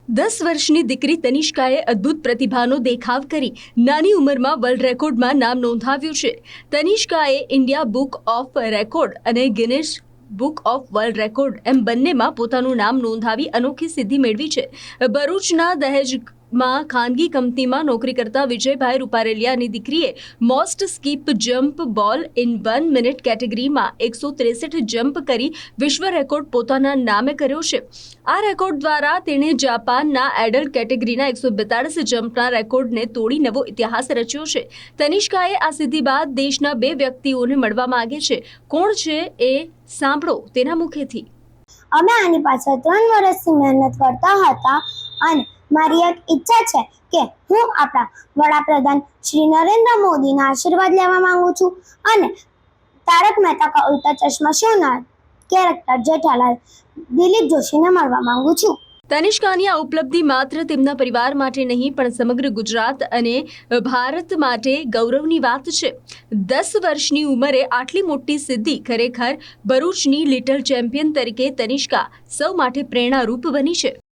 10 વર્ષની દીકરી તનિષ્કાએ અદ્ભુત પ્રતિભાનો દેખાવ કરી નાની ઉંમરમાં વર્લ્ડ રેકોર્ડમાં નામ નોંધાવ્યું છે। તનિષ્કાએ ઇન્ડિયા બુક ઓફ રેકોર્ડ અને Guinness book of world record એમ બંનેમાં પોતાનું નામ નોંધાવી અનોખી સિદ્ધિ મેળવી છે। ભરૂચના દહેજમાં ખાનગી કંપનીમાં નોકરી કરતા વિજયભાઈ રૂપારેલિયાની દીકરીએ most skip jump ball in 1 minute કેટેગરીમાં 163 જમ્પ કરી વિશ્વ રેકોર્ડ પોતાના નામે કર્યો છે। આ રેકોર્ડ દ્વારા તેણે જાપાનના એડલ્ટ કેટેગરીના 142 જમ્પના રેકોર્ડને તોડી નવો ઇતિહાસ રચ્યો છે। તનિષ્કાએ આ સિદ્ધિ બાદ દેશના 2 વ્યક્તિઓને મળવા માંગે છે। કોણ છે એ સાંભળો તેના મુખેથી। અમે આની પાછળ 3 વર્ષથી મહેનત કરતા હતા અને મારી એક ઈચ્છા છે કે હું આપણા વડાપ્રધાન શ્રી નરેન્દ્ર મોદીના આશીર્વાદ લેવા માંગુ છું અને તારક મહેતા કા ઉલ્ટા ચશ્મા શોના કેરેક્ટર જેઠાલાલ દિલીપ જોશીને મળવા માંગુ છું। તનિષ્કાની આ ઉપલબ્ધિ માત્ર તેમના પરિવાર માટે નહીં પણ સમગ્ર ગુજરાત અને ભારત માટે ગૌરવની વાત છે। 10 વર્ષની ઉંમરે આટલી મોટી સિદ્ધિ ખરેખર ભરૂચની લિટલ ચેમ્પિયન તરીકે તનિષ્કા સૌ માટે પ્રેરણારૂપ બની છે।